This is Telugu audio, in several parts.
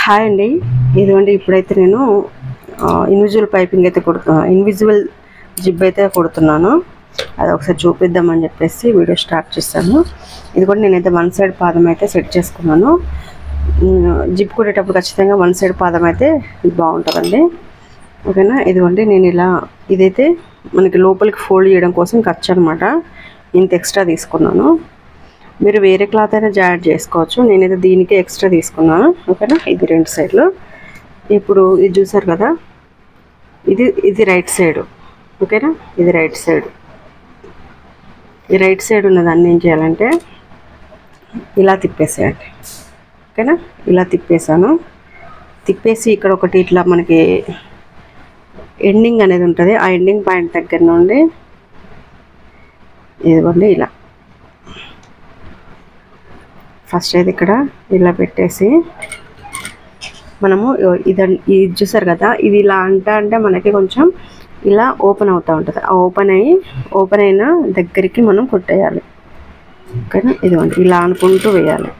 హాయ్ అండి, ఇదిగోండి ఇప్పుడైతే నేను ఇన్విజిబుల్ పైపింగ్ అయితే ఇన్విజిబుల్ జిబ్ అయితే కుడుతున్నాను. అది ఒకసారి చూపిద్దామని చెప్పేసి వీడియో స్టార్ట్ చేస్తాను. ఇది కూడా నేనైతే వన్ సైడ్ పాదం అయితే సెట్ చేసుకున్నాను. జిబ్ కుట్టేటప్పుడు ఖచ్చితంగా వన్ సైడ్ పాదం అయితే బాగుంటుందండి. ఓకేనా, ఇదిగోండి నేను ఇలా ఇదైతే మనకి లోపలికి ఫోల్డ్ చేయడం కోసం ఖర్చు అనమాట. ఇంత ఎక్స్ట్రా తీసుకున్నాను. మీరు వేరే క్లాత్ అయినా జాయిన్ చేసుకోవచ్చు. నేనైతే దీనికి ఎక్స్ట్రా తీసుకున్నాను. ఓకేనా, ఇది రెండు సైడ్లు. ఇప్పుడు ఇది చూసారు కదా, ఇది రైట్ సైడ్. ఓకేనా, ఇది రైట్ సైడ్. ఈ రైట్ సైడ్ ఉన్నదాన్ని ఏం చేయాలంటే ఇలా తిప్పేసేయండి. ఓకేనా, ఇలా తిప్పేసాను. తిప్పేసి ఇక్కడ ఒకటి ఇట్లా మనకి ఎండింగ్ అనేది ఉంటుంది. ఆ ఎండింగ్ పాయింట్ దగ్గర నుండి ఇదిగోండి ఇలా ఫస్ట్ అయితే ఇక్కడ ఇలా పెట్టేసి మనము ఇది చూసారు కదా, ఇది ఇలా అంటే మనకి కొంచెం ఇలా ఓపెన్ అవుతూ ఉంటుంది. ఆ ఓపెన్ అయిన దగ్గరికి మనం కుట్టేయాలి. ఓకేనా, ఇదిగోండి ఇలా అనుకుంటూ వేయాలి.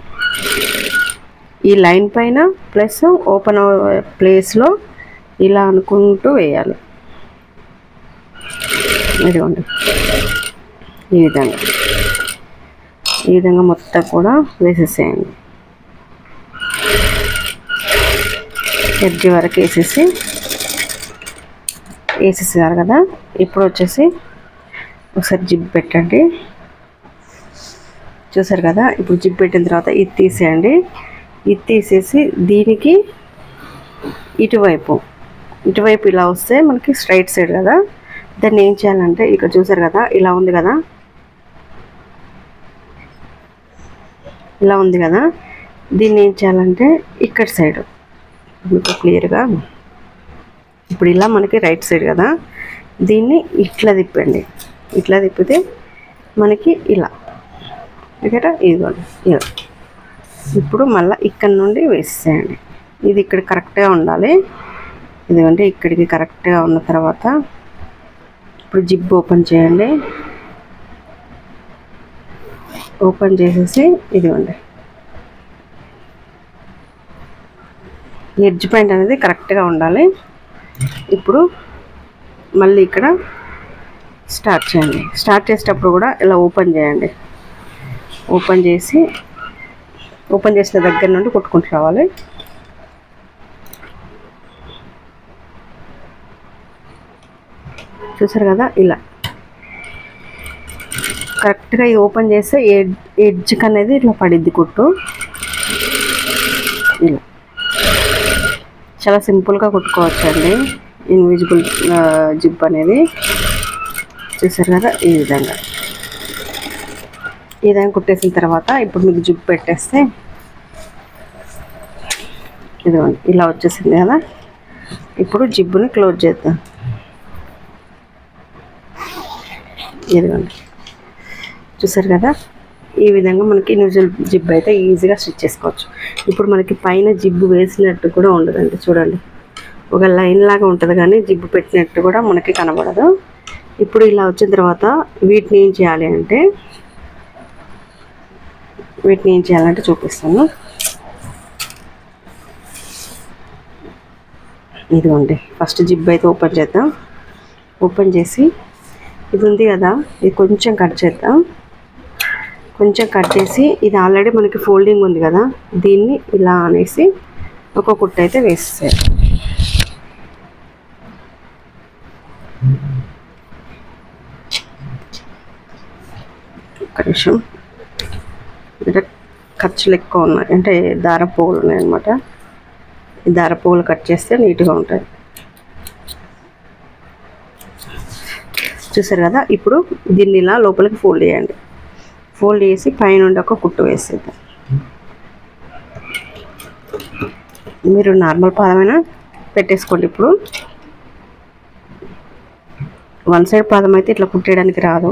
ఈ లైన్ పైన ప్లస్ ఓపెన్ ప్లేస్లో ఇలా అనుకుంటూ వేయాలి. ఇదిగోండి ఈ విధంగా మొత్తం కూడా వేసేసేయండి. ఎడ్జ్ వరకు వేసేసారు కదా. ఇప్పుడు వచ్చేసి ఒకసారి జిప్ పెట్టండి. చూసారు కదా, ఇప్పుడు జిప్ పెట్టిన తర్వాత ఇది తీసేయండి. ఇది తీసేసి దీనికి ఇటువైపు ఇలా వస్తే మనకి స్ట్రైట్ సైడ్ కదా. దాన్ని ఏం చేయాలంటే ఇక్కడ చూసారు కదా, ఇలా ఉంది కదా, ఇలా ఉంది కదా. దీన్ని ఏం చేయాలంటే ఇక్కడ సైడ్ మీకు క్లియర్గా ఇప్పుడు ఇలా మనకి రైట్ సైడ్ కదా, దీన్ని ఇట్లా తిప్పండి. ఇట్లా తిప్పితే మనకి ఇలా ఓకేనా, ఇదిగోండి ఇలా. ఇప్పుడు మళ్ళీ ఇక్కడ నుండి వేసేయండి. ఇది ఇక్కడ కరెక్ట్గా ఉండాలి. ఇదిగోండి ఇక్కడికి కరెక్ట్గా ఉన్న తర్వాత ఇప్పుడు జిప్ ఓపెన్ చేయండి. ఓపెన్ చేసేసి ఇదిగోండి ఎడ్జ్ పాయింట్ అనేది కరెక్ట్గా ఉండాలి. ఇప్పుడు మళ్ళీ ఇక్కడ స్టార్ట్ చేయండి. స్టార్ట్ చేసేటప్పుడు కూడా ఇలా ఓపెన్ చేయండి. ఓపెన్ చేసిన దగ్గర నుండి కొట్టుకుంటూ రావాలి. చూసారు కదా, ఇలా కరెక్ట్గా ఇది ఓపెన్ చేస్తే ఎడ్జ్కి అనేది ఇట్లా పడిద్ది కుట్టు. ఇలా చాలా సింపుల్గా కుట్టుకోవచ్చు అండి ఇన్విజిబుల్ జిప్ అనేది. చూసారు కదా, ఈ విధంగా కుట్టేసిన తర్వాత ఇప్పుడు మీకు జిప్ పెట్టేస్తే ఇదిగోండి ఇలా వచ్చేసింది కదా. ఇప్పుడు జిప్పుని క్లోజ్ చేద్దాం. ఇదిగోండి చూసారు కదా, ఈ విధంగా మనకి ఇన్విజిబుల్ జిప్ అయితే ఈజీగా స్టిచ్ చేసుకోవచ్చు. ఇప్పుడు మనకి పైన జిబ్బు వేసినట్టు కూడా ఉండదండి. చూడండి, ఒక లైన్ లాగా ఉంటుంది కానీ జిబ్బు పెట్టినట్టు కూడా మనకి కనబడదు. ఇప్పుడు ఇలా వచ్చిన తర్వాత వీటిని ఏం చేయాలంటే చూపిస్తాను. ఇదిగోండి ఫస్ట్ జిప్ అయితే ఓపెన్ చేద్దాం. ఓపెన్ చేసి ఇది ఉంది కదా, ఇది కొంచెం కట్ చేద్దాం. కొంచెం కట్ చేసి ఇది ఆల్రెడీ మనకి ఫోల్డింగ్ ఉంది కదా, దీన్ని ఇలా అనేసి ఒక కుట్టు అయితే వేసేయాలి. ఒక్క నిమిషం, ఖర్చులు ఎక్కువ ఉన్నాయి అంటే దారం పోగులు ఉన్నాయన్నమాట. ఈ దారం పోగులు కట్ చేస్తే నీట్గా ఉంటుంది. చూసారు కదా, ఇప్పుడు దీన్ని ఇలా లోపలికి ఫోల్డ్ చేయండి. ఫోల్డ్ చేసి పైన ఒక కుట్టు వేసేద్దాం. మీరు నార్మల్ పాదమైనా పెట్టేసుకోండి. ఇప్పుడు వన్ సైడ్ పాదం అయితే ఇట్లా కుట్టేయడానికి రాదు,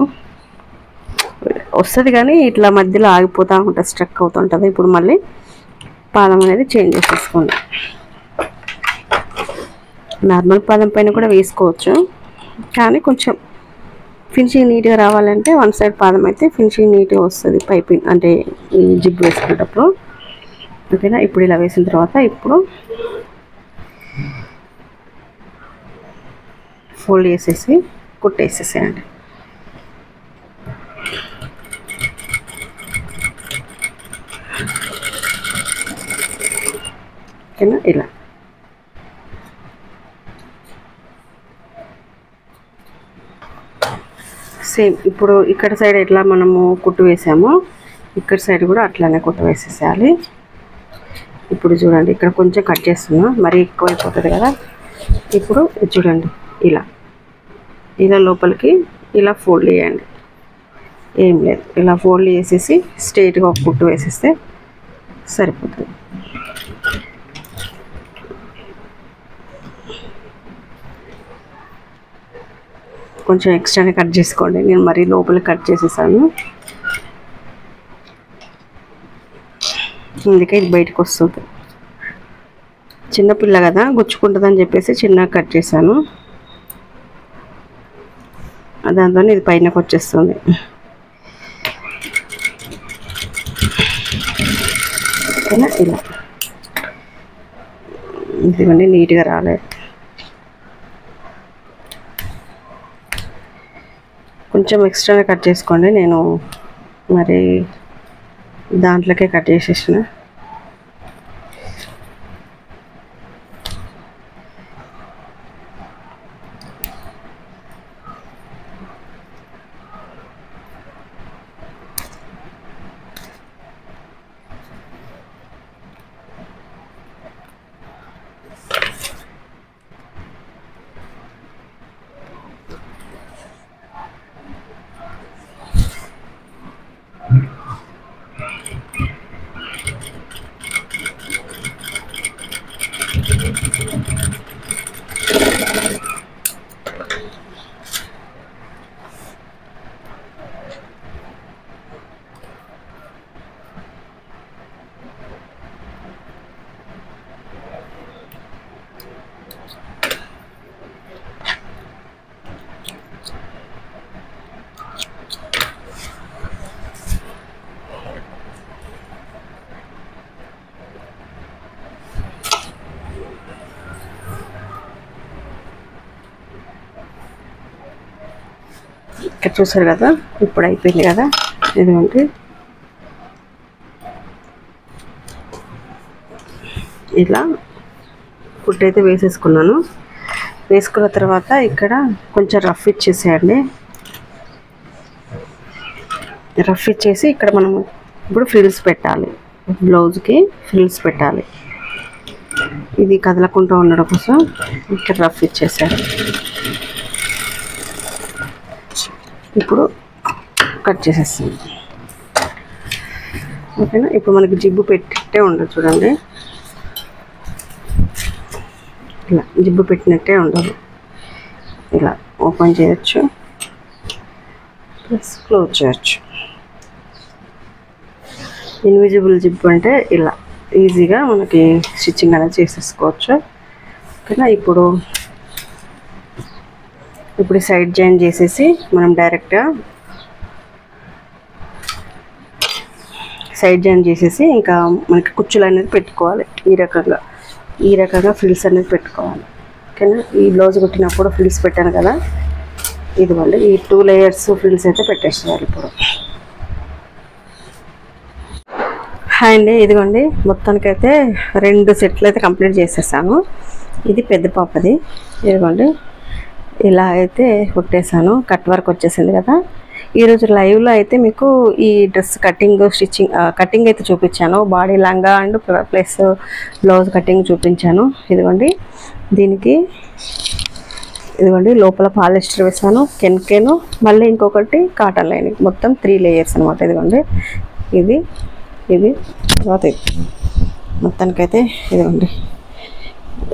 వస్తుంది కానీ ఇట్లా మధ్యలో ఆగిపోతూ ఉంటుంది, స్ట్రక్ అవుతుంటుంది. ఇప్పుడు మళ్ళీ పాదం అనేది చేంజ్ చేసేసుకోండి. నార్మల్ పాదం పైన కూడా వేసుకోవచ్చు, కానీ కొంచెం ఫినిషింగ్ నీట్గా రావాలంటే వన్ సైడ్ పాదం అయితే ఫినిషింగ్ నీట్గా వస్తుంది. పైపింగ్ అంటే ఈ జిప్ వేసుకునేటప్పుడు ఓకేనా. ఇప్పుడు ఇలా వేసిన తర్వాత ఇప్పుడు ఫోల్డ్ చేసేసి కుట్టేసేసేయండి. ఓకేనా. ఇలా సేమ్ ఇప్పుడు ఇక్కడ సైడ్ ఎట్లా మనము కుట్టు వేసామో ఇక్కడ సైడ్ కూడా అట్లానే కుట్టు వేసేసేయాలి. ఇప్పుడు చూడండి ఇక్కడ కొంచెం కట్ చేస్తున్నా, మరీ ఎక్కువ అయిపోతుంది కదా. ఇప్పుడు చూడండి ఇలా ఇలా లోపలికి ఇలా ఫోల్డ్ చేయండి. ఏం లేదు, ఇలా ఫోల్డ్ చేసేసి స్ట్రైట్గా ఒక కుట్టు వేసేస్తే సరిపోతుంది. కొంచెం ఎక్స్ట్రానే కట్ చేసుకోండి, నేను మరీ లోపలికి కట్ చేసేసాను, అందుకే ఇది బయటకు వస్తుంది. చిన్నపిల్ల కదా గుచ్చుకుంటుందని చెప్పేసి చిన్నగా కట్ చేశాను, దాంతో ఇది పైనకి వచ్చేస్తుంది. ఓకేనా. ఇలా ఇదిగోండి నీట్గా రాలేదు, కొంచెం ఎక్స్ట్రానే కట్ చేసుకోండి. నేను మరి దాంట్లోకే కట్ చేసేసిన. ఇక్కడ చూసారు కదా, ఇప్పుడు అయిపోయింది కదా. ఇదిగోండి ఇలా కుట్టయితే వేసేసుకున్నాను. వేసుకున్న తర్వాత ఇక్కడ కొంచెం రఫ్ ఇచ్చేసేయండి. రఫ్ ఇచ్చేసి ఇక్కడ మనం ఇప్పుడు ఫ్రిల్స్ పెట్టాలి, బ్లౌజ్కి ఫ్రిల్స్ పెట్టాలి. ఇది కదలకుండా ఉండడం కోసం ఇక్కడ రఫ్ ఇచ్చేసారు. ఇప్పుడు కట్ చేసేస్తాం. ఓకేనా. ఇప్పుడు మనకి జిబ్బు పెట్టినట్టే ఉండదు చూడండి, ఇలా జిబ్బు పెట్టినట్టే ఉండదు. ఇలా ఓపెన్ చేయొచ్చు ప్లస్ క్లోజ్ చేయొచ్చు. ఇన్విజిబుల్ జిబ్బు అంటే ఇలా ఈజీగా మనకి స్టిచ్చింగ్ అనేది చేసేసుకోవచ్చు. ఓకేనా. ఇప్పుడు సైడ్ జాయిన్ చేసేసి మనం డైరెక్ట్గా సైడ్ జాయిన్ చేసేసి ఇంకా మనకి కుచ్చులు అనేది పెట్టుకోవాలి. ఈ రకంగా ఫ్రిల్స్ అనేది పెట్టుకోవాలి. ఓకేనా. ఈ బ్లౌజ్ కుట్టినప్పుడు ఫ్రిల్స్ పెట్టాను కదా, ఇదిగోండి ఈ 2 లేయర్స్ ఫ్రిల్స్ అయితే పెట్టేసేయాలి. ఇప్పుడు హాయ్ అండి, ఇదిగోండి మొత్తానికైతే 2 సెట్లు అయితే కంప్లీట్ చేసేసాను. ఇది పెద్ద పాపది, ఇదిగోండి ఇలా అయితే కుట్టేశాను. కట్ వర్క్ వచ్చేసింది కదా. ఈరోజు లైవ్లో అయితే మీకు ఈ డ్రెస్ కటింగ్ అయితే చూపించాను. బాడీ లంగా అండ్ ప్లస్ బ్లౌజ్ కటింగ్ చూపించాను. ఇదిగోండి దీనికి ఇదిగోండి లోపల పాలిస్టర్ వేసాను, కెన్కేను, మళ్ళీ ఇంకొకటి కాటన్ లైనింగ్, మొత్తం 3 లేయర్స్ అనమాట. ఇదిగోండి ఇది తర్వాత మొత్తానికైతే ఇదిగోండి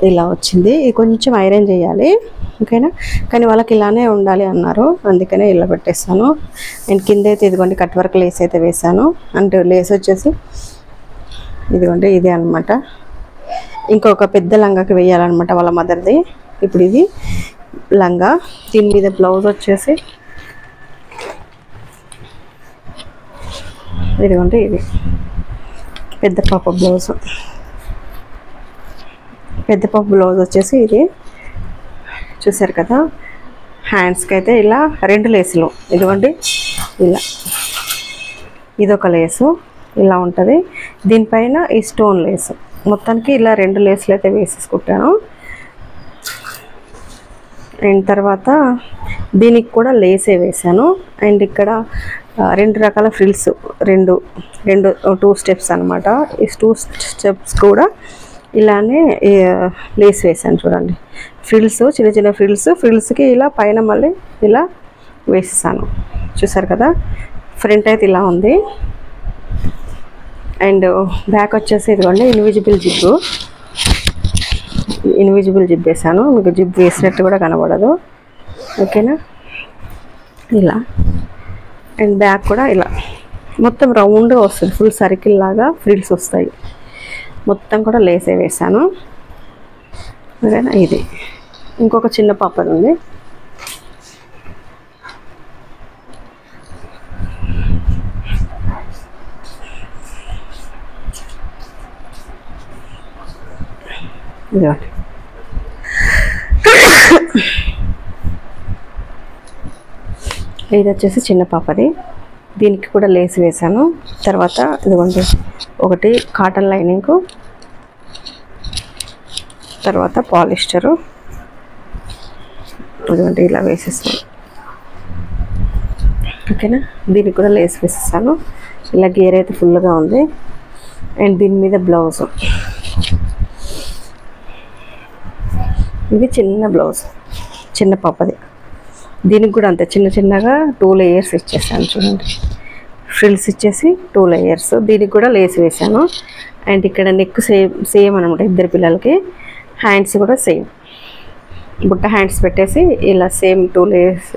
ఇలా వచ్చింది. ఇది కొంచెం ఐరన్ చేయాలి. ఓకేనా. కానీ వాళ్ళకి ఇలానే ఉండాలి అన్నారు, అందుకనే ఇలా పెట్టేస్తాను. నేను కింద అయితే ఇదిగోండి కట్ వర్క్ లేస్ అయితే వేసాను. అండ్ లేస్ వచ్చేసి ఇదిగోండి ఇదే అనమాట. ఇంకొక పెద్ద లంగాకి వేయాలన్నమాట వాళ్ళ మదర్ది. ఇప్పుడు ఇది లంగా, దీని మీద బ్లౌజ్ వచ్చేసి ఇదిగోండి ఇది పెద్ద పాప బ్లౌజ్. పెద్ద పాప బ్లౌజ్ వచ్చేసి ఇది చూసారు కదా. హ్యాండ్స్కి అయితే ఇలా 2 లేసులు, ఇదిగోండి ఇలా, ఇదొక లేసు ఇలా ఉంటుంది. దీనిపైన ఈ స్టోన్ లేసు, మొత్తానికి ఇలా 2 లేసులు అయితే వేసేసుకుంటాను. అండ్ తర్వాత దీనికి కూడా లేసే వేసాను. అండ్ ఇక్కడ 2 రకాల ఫ్రిల్స్, 2 స్టెప్స్ అనమాట. ఈ 2 స్టెప్స్ కూడా ఇలానే లేస్ వేసాను చూడండి. ఫ్రిల్స్, చిన్న చిన్న ఫ్రిల్స్కి ఇలా పైన మళ్ళీ ఇలా వేసేసాను. చూసారు కదా. ఫ్రంట్ అయితే ఇలా ఉంది. అండ్ బ్యాక్ వచ్చేసి ఇదిగోండి ఇన్విజిబుల్ జిప్ వేసాను. మీకు జిప్ వేసినట్టు కూడా కనబడదు, ఓకేనా. ఇలా అండ్ బ్యాక్ కూడా ఇలా మొత్తం రౌండ్గా వస్తుంది, ఫుల్ సర్కిల్ లాగా ఫ్రిల్స్ వస్తాయి. మొత్తం కూడా లేసే వేసాను, ఓకేనా. ఇది ఇంకొక చిన్న పాపది ఉంది. ఇది వచ్చేసి చిన్న పాపది, దీనికి కూడా లేస్ వేసాను. తర్వాత ఇదిగోండి ఒకటి కాటన్ లైనింగ్, తర్వాత పాలిస్టరు, ఇదిగోండి ఇలా వేసేస్తాను, ఓకేనా. దీనికి కూడా లేస్ వేసేసాను. ఇలా గేర్ అయితే ఫుల్గా ఉంది. అండ్ దీని మీద బ్లౌజ్, ఇది చిన్న బ్లౌజ్, చిన్న పాపది. దీనికి కూడా అంతే చిన్నగా 2 లేయర్స్ ఇచ్చేసాను చూడండి. ఫ్రిల్స్ ఇచ్చేసి 2 లేయర్స్. దీనికి కూడా లేస్ వేసాను. అండ్ ఇక్కడ నెక్ సేమ్ అనమాట, 2 పిల్లలకి. హ్యాండ్స్ కూడా సేమ్, బుట్ట హ్యాండ్స్ పెట్టేసి ఇలా సేమ్ 2 లేయర్స్